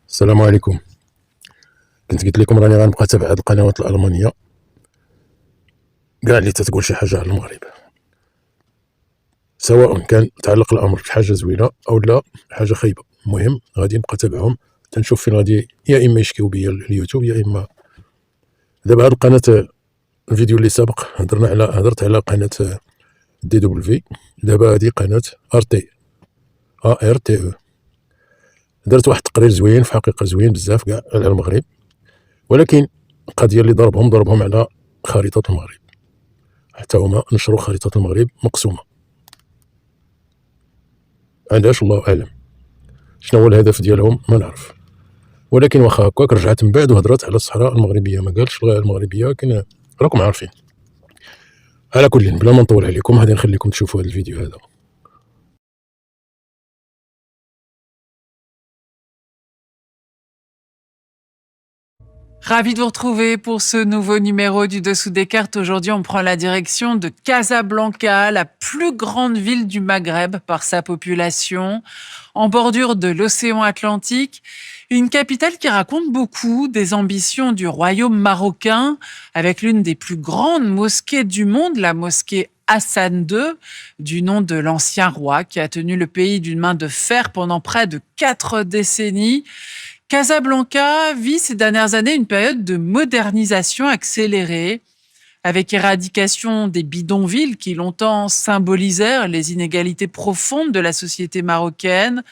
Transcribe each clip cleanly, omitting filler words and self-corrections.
السلام عليكم. كنت قلت لكم راني غنبقى تابع هاد القنوات الألمانية كاع اللي تتقول شي حاجة على المغرب، سواء كان تعلق الأمر بحاجة زوينة أو لا حاجة خايبة. المهم غادي نبقى تابعهم تنشوف فين غادي يا إما يشكيو بيا اليوتيوب يا إما. دابا هاد القناة، الفيديو اللي سبق هضرت على قناة دي دبليو، دابا هادي قناة ار تي او. درت واحد التقرير زوين في حقيقة، زوين بزاف كاع على المغرب، ولكن القضية اللي ضربهم على خريطة المغرب، حتى هما نشروا خريطة المغرب مقسومة. علاش؟ الله أعلم. شنو هو الهدف ديالهم ما نعرف، ولكن واخا هكاك رجعت من بعد وهضرت على الصحراء المغربية، ما قالش المغربية، لكن راكم عارفين. على كل بلا ما نطول عليكم غادي نخليكم تشوفوا هذا الفيديو هذا. Ravi de vous retrouver pour ce nouveau numéro du Dessous des cartes. Aujourd'hui, on prend la direction de Casablanca, la plus grande ville du Maghreb par sa population, en bordure de l'océan Atlantique. Une capitale qui raconte beaucoup des ambitions du royaume marocain, avec l'une des plus grandes mosquées du monde, la mosquée Hassan II, du nom de l'ancien roi qui a tenu le pays d'une main de fer pendant près de 4 décennies. Casablanca vit ces dernières années une période de modernisation accélérée, avec éradication des bidonvilles qui longtemps symbolisèrent les inégalités profondes de la société marocaine,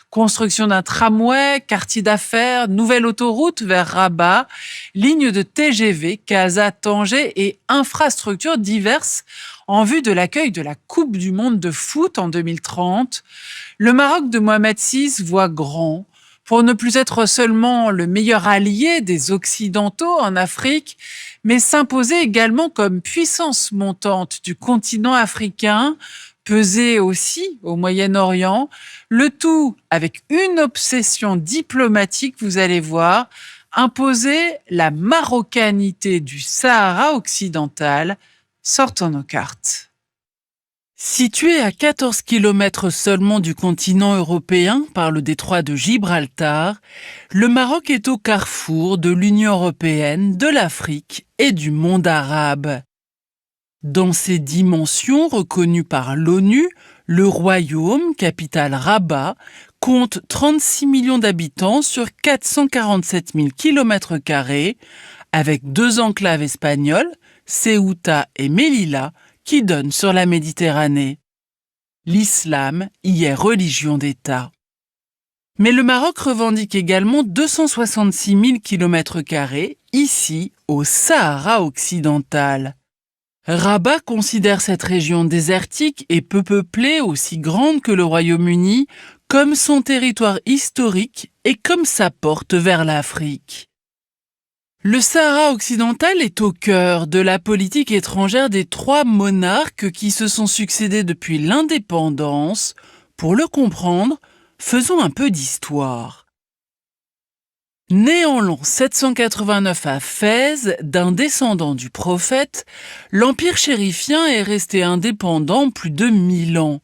construction d'un tramway, quartier d'affaires, nouvelle autoroute vers Rabat, lignes de TGV, Casa-Tanger et infrastructures diverses en vue de l'accueil de la Coupe du monde de foot en 2030. Le Maroc de Mohamed VI voit grand pour ne plus être seulement le meilleur allié des Occidentaux en Afrique, mais s'imposer également comme puissance montante du continent africain, peser aussi au Moyen-Orient, le tout avec une obsession diplomatique, vous allez voir, imposer la marocanité du Sahara occidental. Sortons nos cartes. Situé à 14 km seulement du continent européen par le détroit de Gibraltar, le Maroc est au carrefour de l'Union européenne, de l'Afrique et du monde arabe. Dans ses dimensions reconnues par l'ONU, le royaume, capitale Rabat, compte 36 millions d'habitants sur 447 000 km², avec 2 enclaves espagnoles, Ceuta et Melilla, qui donne sur la Méditerranée. L'islam y est religion d'État. Mais le Maroc revendique également 266 000 km², ici au Sahara occidental. Rabat considère cette région désertique et peu peuplée, aussi grande que le Royaume-Uni, comme son territoire historique et comme sa porte vers l'Afrique. Le Sahara occidental est au cœur de la politique étrangère des 3 monarques qui se sont succédés depuis l'indépendance. Pour le comprendre, faisons un peu d'histoire. Né en l'an 789 à Fès, d'un descendant du prophète, l'empire chérifien est resté indépendant plus de 1000 ans.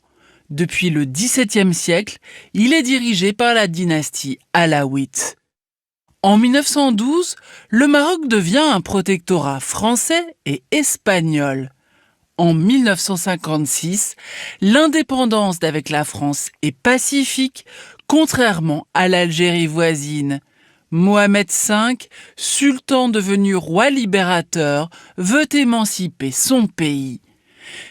Depuis le XVIIe siècle, il est dirigé par la dynastie alaouite. En 1912, le Maroc devient un protectorat français et espagnol. En 1956, l'indépendance d'avec la France est pacifique, contrairement à l'Algérie voisine. Mohamed V, sultan devenu roi libérateur, veut émanciper son pays.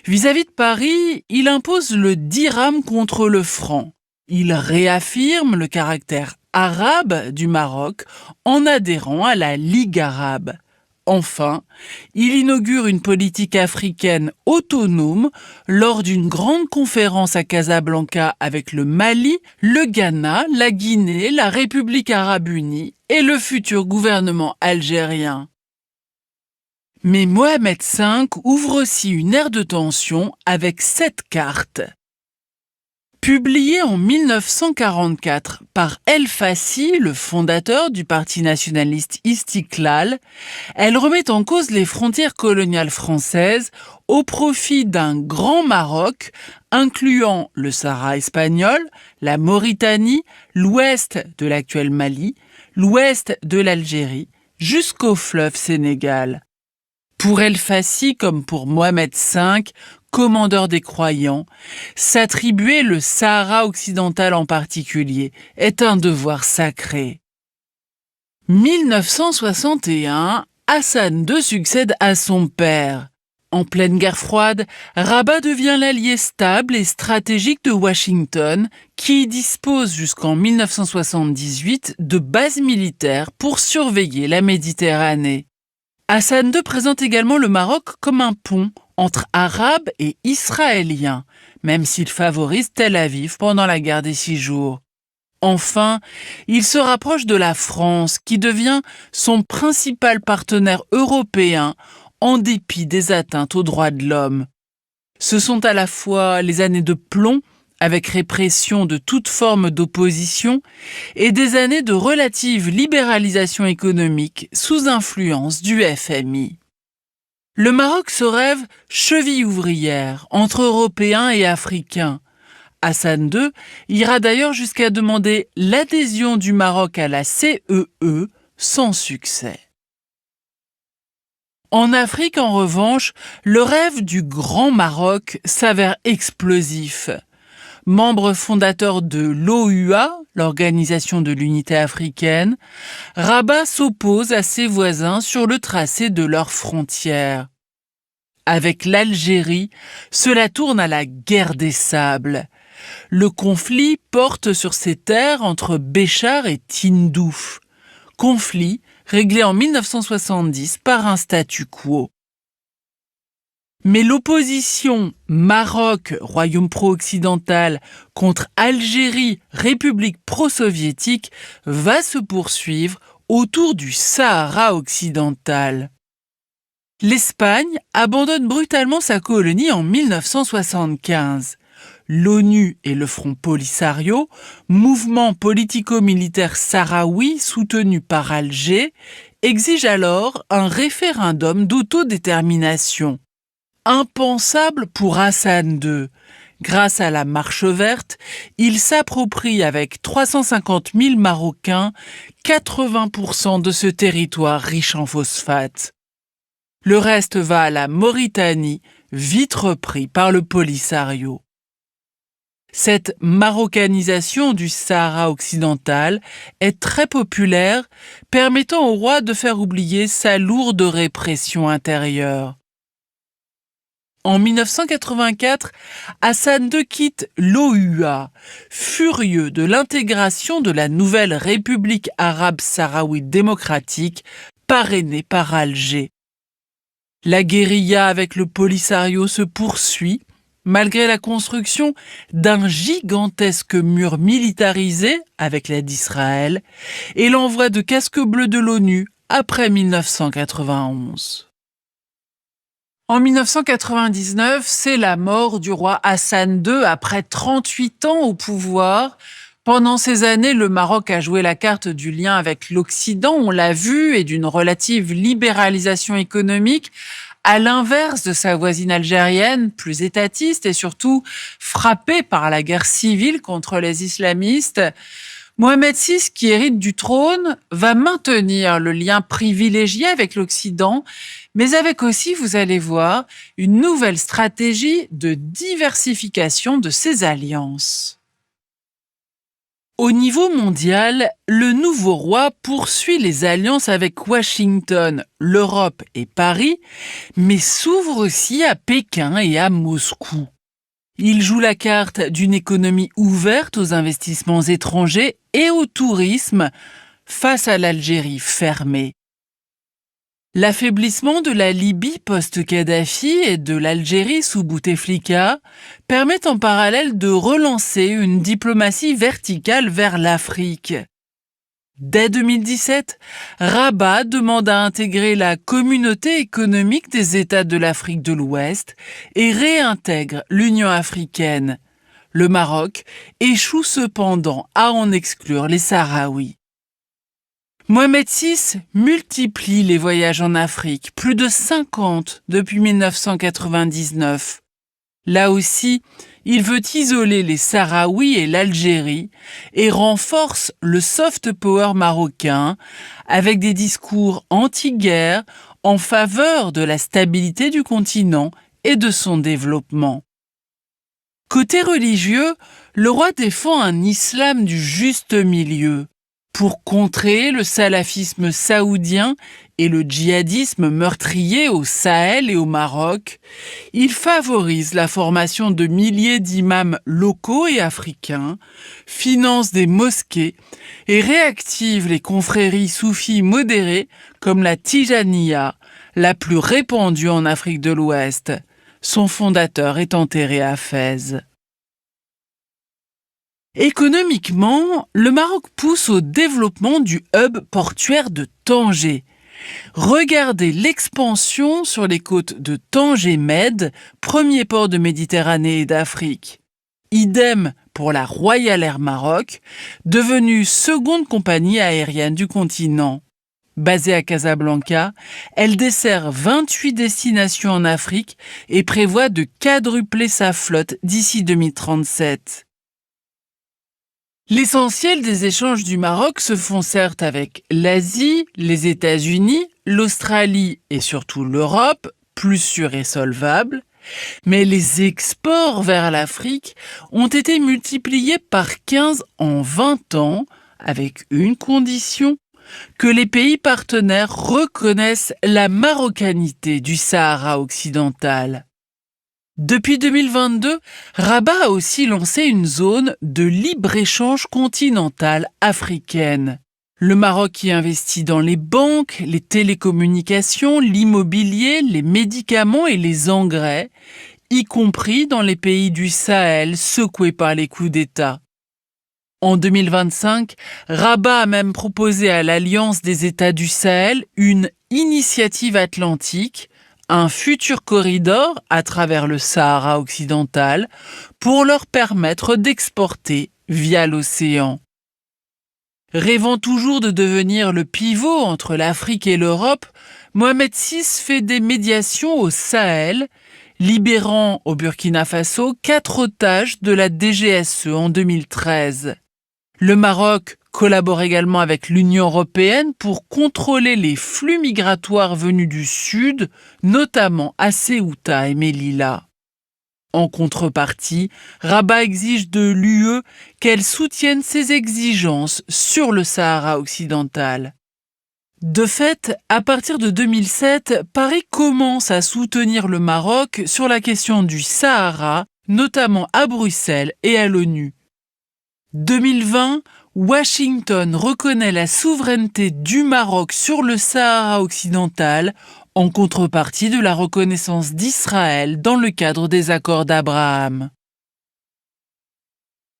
Vis-à-vis de Paris, il impose le dirham contre le franc. Il réaffirme le caractère arabe du Maroc en adhérant à la Ligue arabe. Enfin, il inaugure une politique africaine autonome lors d'une grande conférence à Casablanca avec le Mali, le Ghana, la Guinée, la République arabe unie et le futur gouvernement algérien. Mais Mohamed V ouvre aussi une ère de tension avec cette carte. Publiée en 1944 par El Fassi, le fondateur du parti nationaliste Istiklal, elle remet en cause les frontières coloniales françaises au profit d'un grand Maroc incluant le Sahara espagnol, la Mauritanie, l'ouest de l'actuel Mali, l'ouest de l'Algérie, jusqu'au fleuve Sénégal. Pour El Fassi, comme pour Mohamed V, commandeur des croyants, s'attribuer le Sahara occidental en particulier est un devoir sacré. 1961, Hassan II succède à son père. En pleine guerre froide, Rabat devient l'allié stable et stratégique de Washington, qui dispose jusqu'en 1978 de bases militaires pour surveiller la Méditerranée. Hassan II présente également le Maroc comme un pont entre Arabes et Israéliens, même s'il favorise Tel Aviv pendant la guerre des 6 jours. Enfin, il se rapproche de la France, qui devient son principal partenaire européen en dépit des atteintes aux droits de l'homme. Ce sont à la fois les années de plomb, avec répression de toute forme d'opposition, et des années de relative libéralisation économique sous influence du FMI. Le Maroc se rêve cheville ouvrière entre Européens et Africains. Hassan II ira d'ailleurs jusqu'à demander l'adhésion du Maroc à la CEE sans succès. En Afrique, en revanche, le rêve du Grand Maroc s'avère explosif. Membre fondateur de l'OUA, l'Organisation de l'Unité africaine, Rabat s'oppose à ses voisins sur le tracé de leurs frontières. Avec l'Algérie, cela tourne à la guerre des sables. Le conflit porte sur ces terres entre Béchar et Tindouf. Conflit réglé en 1970 par un statu quo. Mais l'opposition Maroc, royaume pro-occidental, contre Algérie, république pro-soviétique, va se poursuivre autour du Sahara occidental. L'Espagne abandonne brutalement sa colonie en 1975. L'ONU et le Front Polisario, mouvement politico-militaire sahraoui soutenu par Alger, exigent alors un référendum d'autodétermination. Impensable pour Hassan II. Grâce à la Marche verte, il s'approprie avec 350 000 Marocains 80% de ce territoire riche en phosphate. Le reste va à la Mauritanie, vite repris par le Polisario. Cette marocanisation du Sahara occidental est très populaire, permettant au roi de faire oublier sa lourde répression intérieure. En 1984, Hassan II quitte l'OUA, furieux de l'intégration de la nouvelle République arabe sahraoui démocratique parrainée par Alger. La guérilla avec le Polisario se poursuit, malgré la construction d'un gigantesque mur militarisé avec l'aide d'Israël et l'envoi de casques bleus de l'ONU après 1991. En 1999, c'est la mort du roi Hassan II après 38 ans au pouvoir. Pendant ces années, le Maroc a joué la carte du lien avec l'Occident, on l'a vu, et d'une relative libéralisation économique, à l'inverse de sa voisine algérienne, plus étatiste et surtout frappée par la guerre civile contre les islamistes. Mohamed VI, qui hérite du trône, va maintenir le lien privilégié avec l'Occident, mais avec aussi, vous allez voir, une nouvelle stratégie de diversification de ses alliances. Au niveau mondial, le nouveau roi poursuit les alliances avec Washington, l'Europe et Paris, mais s'ouvre aussi à Pékin et à Moscou. Il joue la carte d'une économie ouverte aux investissements étrangers et au tourisme face à l'Algérie fermée. L'affaiblissement de la Libye post-Kadhafi et de l'Algérie sous Bouteflika permet en parallèle de relancer une diplomatie verticale vers l'Afrique. Dès 2017, Rabat demande à intégrer la communauté économique des États de l'Afrique de l'Ouest et réintègre l'Union africaine. Le Maroc échoue cependant à en exclure les Sahraouis. Mohamed VI multiplie les voyages en Afrique, plus de 50 depuis 1999. Là aussi, il veut isoler les Sahraouis et l'Algérie et renforce le soft power marocain avec des discours anti-guerre en faveur de la stabilité du continent et de son développement. Côté religieux, le roi défend un islam du juste milieu pour contrer le salafisme saoudien et le djihadisme meurtrier au Sahel et au Maroc. Il favorise la formation de milliers d'imams locaux et africains, finance des mosquées et réactive les confréries soufis modérées comme la Tijaniya, la plus répandue en Afrique de l'Ouest. Son fondateur est enterré à Fès. Économiquement, le Maroc pousse au développement du hub portuaire de Tanger. Regardez l'expansion sur les côtes de Tanger-Med, premier port de Méditerranée et d'Afrique. Idem pour la Royal Air Maroc, devenue seconde compagnie aérienne du continent. Basée à Casablanca, elle dessert 28 destinations en Afrique et prévoit de quadrupler sa flotte d'ici 2037. L'essentiel des échanges du Maroc se font certes avec l'Asie, les États-Unis, l'Australie et surtout l'Europe, plus sûre et solvable, mais les exports vers l'Afrique ont été multipliés par 15 en 20 ans, avec une condition, que les pays partenaires reconnaissent la marocanité du Sahara occidental. Depuis 2022, Rabat a aussi lancé une zone de libre-échange continentale africaine. Le Maroc y investit dans les banques, les télécommunications, l'immobilier, les médicaments et les engrais, y compris dans les pays du Sahel secoués par les coups d'État. En 2025, Rabat a même proposé à l'Alliance des États du Sahel une initiative atlantique, un futur corridor à travers le Sahara occidental pour leur permettre d'exporter via l'océan. Rêvant toujours de devenir le pivot entre l'Afrique et l'Europe, Mohamed VI fait des médiations au Sahel, libérant au Burkina Faso 4 otages de la DGSE en 2013. Le Maroc collabore également avec l'Union européenne pour contrôler les flux migratoires venus du sud, notamment à Ceuta et Melilla. En contrepartie, Rabat exige de l'UE qu'elle soutienne ses exigences sur le Sahara occidental. De fait, à partir de 2007, Paris commence à soutenir le Maroc sur la question du Sahara, notamment à Bruxelles et à l'ONU. 2020, Washington reconnaît la souveraineté du Maroc sur le Sahara occidental en contrepartie de la reconnaissance d'Israël dans le cadre des accords d'Abraham.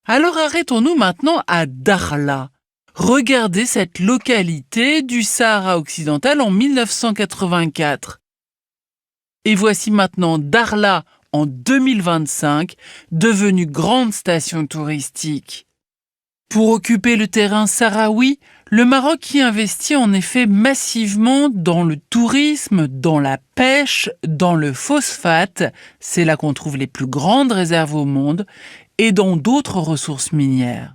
Alors arrêtons-nous maintenant à Dakhla. Regardez cette localité du Sahara occidental en 1984. Et voici maintenant Dakhla en 2025, devenue grande station touristique. Pour occuper le terrain sahraoui, le Maroc y investit en effet massivement dans le tourisme, dans la pêche, dans le phosphate, c'est là qu'on trouve les plus grandes réserves au monde, et dans d'autres ressources minières.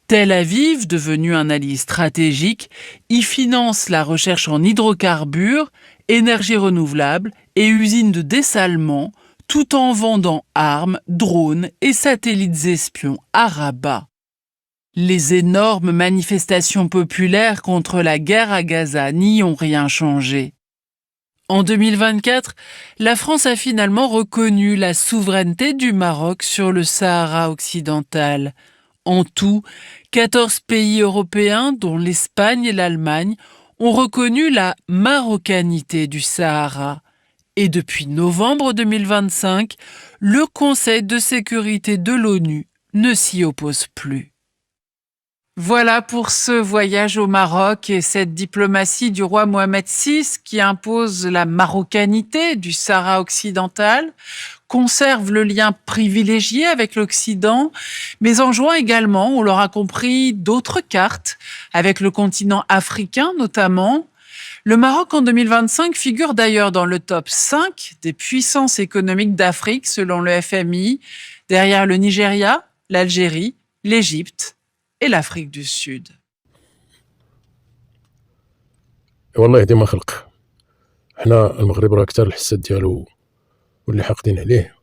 Tel Aviv, devenu un allié stratégique, y finance la recherche en hydrocarbures, énergie renouvelable et usines de dessalement, tout en vendant armes, drones et satellites espions à Rabat. Les énormes manifestations populaires contre la guerre à Gaza n'y ont rien changé. En 2024, la France a finalement reconnu la souveraineté du Maroc sur le Sahara occidental. En tout, 14 pays européens, dont l'Espagne et l'Allemagne, ont reconnu la marocanité du Sahara. Et depuis novembre 2025, le Conseil de sécurité de l'ONU ne s'y oppose plus. Voilà pour ce voyage au Maroc et cette diplomatie du roi Mohamed VI qui impose la marocanité du Sahara occidental. conserve le lien privilégié avec l'Occident, mais en jouant également, on l'aura compris, d'autres cartes, avec le continent africain notamment. Le Maroc en 2025 figure d'ailleurs dans le top 5 des puissances économiques d'Afrique selon le FMI, derrière le Nigeria, l'Algérie, l'Égypte et l'Afrique du Sud. والله ديما خلق. حنا المغرب راه كتر الحساد ديالو واللي حاقدين عليه،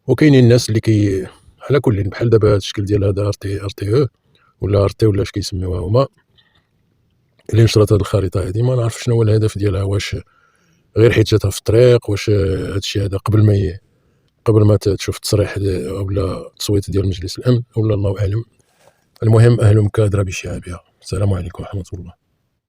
وكاينين الناس اللي على كل بحال دابا هاد الشكل ديال هذا RTE ولا RT ولا اش كيسميوها هما، اللي نشرت هاد الخريطة هادي. ما نعرف شنو هو الهدف ديالها، واش غير حيت جاتها في الطريق، واش هادشي هذا قبل ما تشوف التصريح ولا التصويت ديال مجلس الأمن، ولا الله أعلم. المهم أهل مكة أدرى بشعابها. السلام عليكم ورحمة الله.